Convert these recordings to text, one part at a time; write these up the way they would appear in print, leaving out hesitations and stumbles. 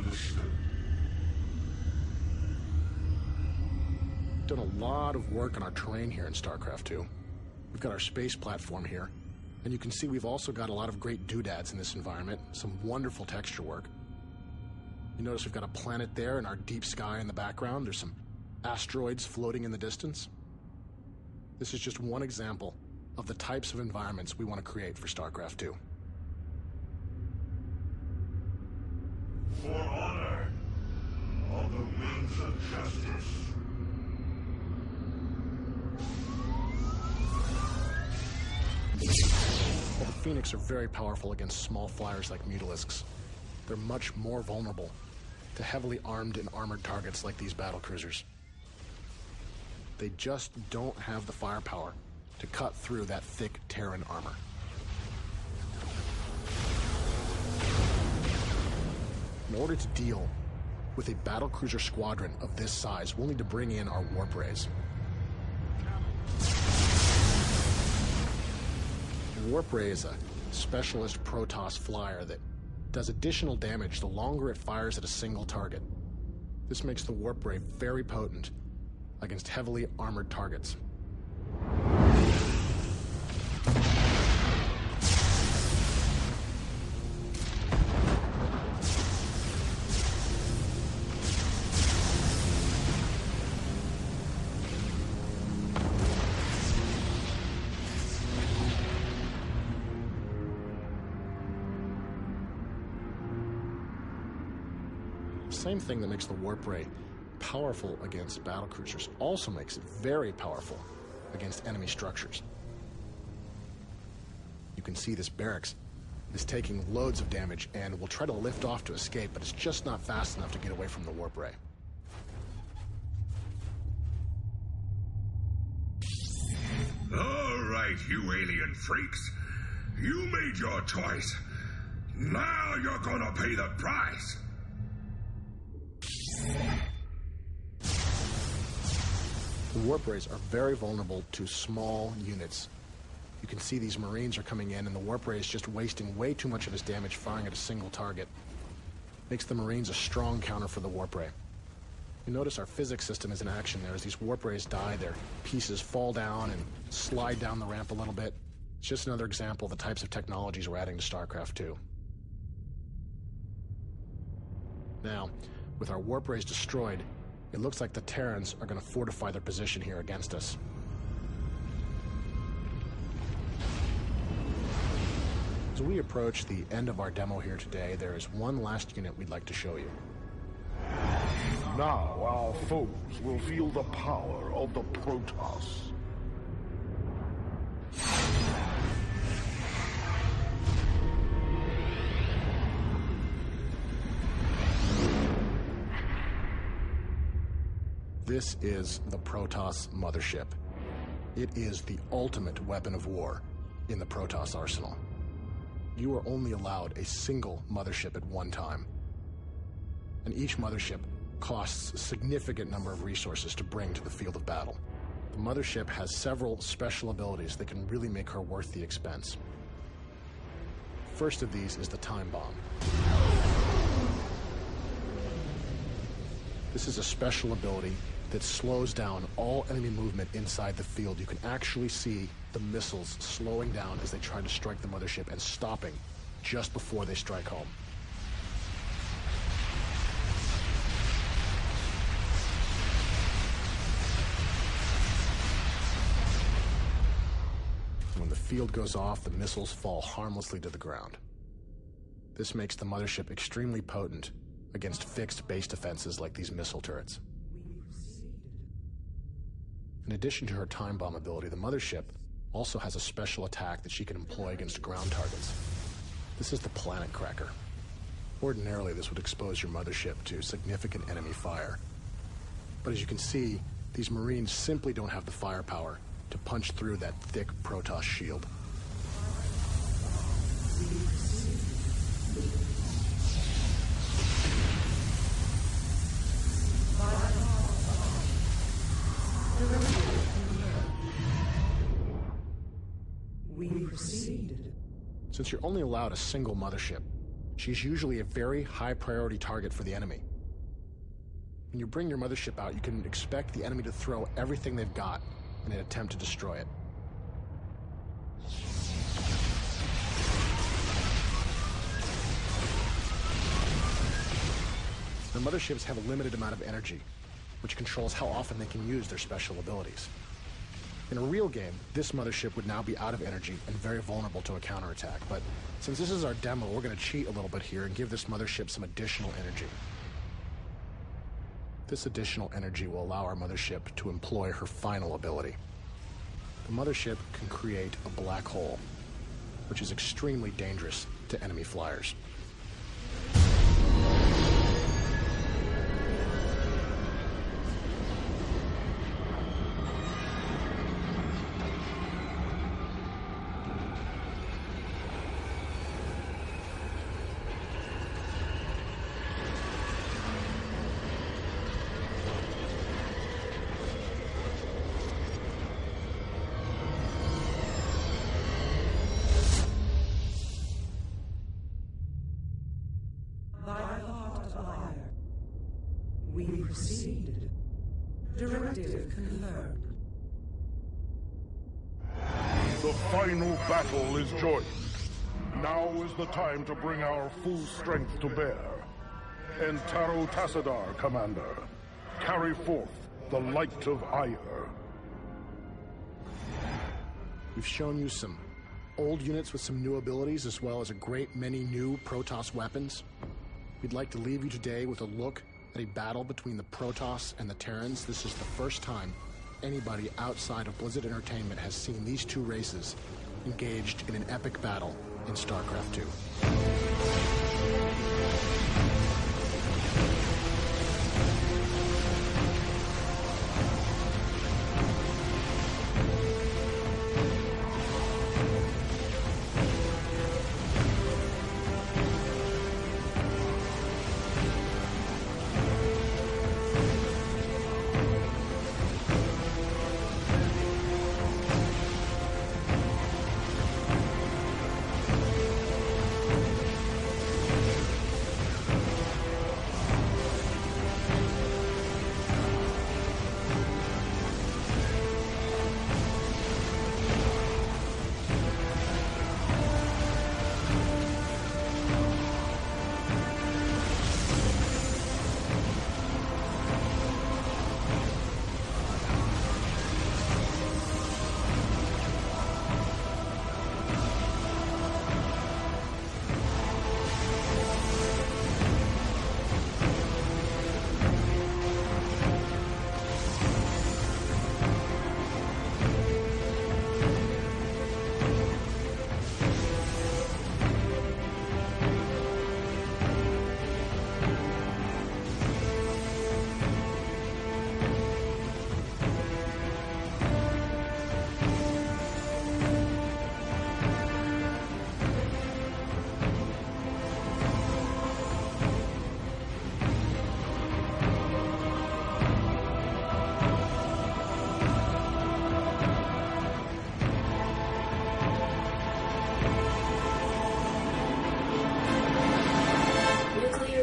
Understood. Done a lot of work on our terrain here in StarCraft 2. We've got our space platform here, and you can see we've also got a lot of great doodads in this environment, some wonderful texture work. You notice we've got a planet there in our deep sky in the background. There's some asteroids floating in the distance. This is just one example of the types of environments we want to create for StarCraft 2. For honor, on the wings of justice. While the Phoenix are very powerful against small flyers like Mutalisks, they're much more vulnerable to heavily armed and armored targets like these battlecruisers. They just don't have the firepower to cut through that thick Terran armor. In order to deal with a battlecruiser squadron of this size, we'll need to bring in our warp rays. A warp ray is a specialist Protoss flyer that does additional damage the longer it fires at a single target. This makes the warp ray very potent against heavily armored targets. The same thing that makes the warp ray powerful against battlecruisers also makes it very powerful against enemy structures. You can see this barracks is taking loads of damage and will try to lift off to escape, but it's just not fast enough to get away from the warp ray. All right, you alien freaks. You made your choice. Now you're gonna pay the price. The warp rays are very vulnerable to small units. You can see these Marines are coming in, and the warp ray is just wasting way too much of his damage firing at a single target. Makes the Marines a strong counter for the warp ray. You notice our physics system is in action there. As these warp rays die, their pieces fall down and slide down the ramp a little bit. It's just another example of the types of technologies we're adding to StarCraft 2. Now, with our warp rays destroyed, it looks like the Terrans are going to fortify their position here against us. As we approach the end of our demo here today, there is one last unit we'd like to show you. Now our foes will feel the power of the Protoss. This is the Protoss mothership. It is the ultimate weapon of war in the Protoss arsenal. You are only allowed a single mothership at one time. And each mothership costs a significant number of resources to bring to the field of battle. The mothership has several special abilities that can really make her worth the expense. First of these is the time bomb. This is a special ability that slows down all enemy movement inside the field. You can actually see the missiles slowing down as they try to strike the mothership and stopping just before they strike home. When the field goes off, the missiles fall harmlessly to the ground. This makes the mothership extremely potent against fixed base defenses like these missile turrets. In addition to her time bomb ability, the mothership also has a special attack that she can employ against ground targets. This is the Planet Cracker. Ordinarily, this would expose your mothership to significant enemy fire. But as you can see, these Marines simply don't have the firepower to punch through that thick Protoss shield. We proceeded. Since you're only allowed a single mothership, She's usually a very high priority target for the enemy. When you bring your mothership out, you can expect the enemy to throw everything they've got in an attempt to destroy it. The motherships have a limited amount of energy, which controls how often they can use their special abilities. In a real game, this mothership would now be out of energy and very vulnerable to a counterattack, but since this is our demo, we're going to cheat a little bit here and give this mothership some additional energy. This additional energy will allow our mothership to employ her final ability. The mothership can create a black hole, which is extremely dangerous to enemy flyers. We proceed. Directive confirmed. The final battle is joined. Now is the time to bring our full strength to bear. Entaro Tassadar, Commander. Carry forth the light of ire. We've shown you some old units with some new abilities, as well as a great many new Protoss weapons. We'd like to leave you today with a look at a battle between the Protoss and the Terrans. This is the first time anybody outside of Blizzard Entertainment has seen these two races engaged in an epic battle in StarCraft 2.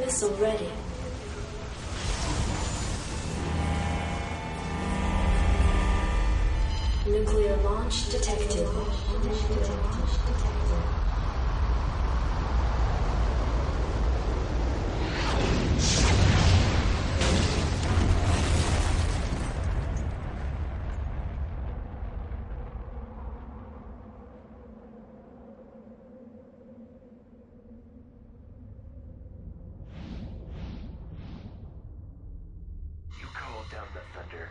Missile ready. Nuclear launch detected. You called down the thunder.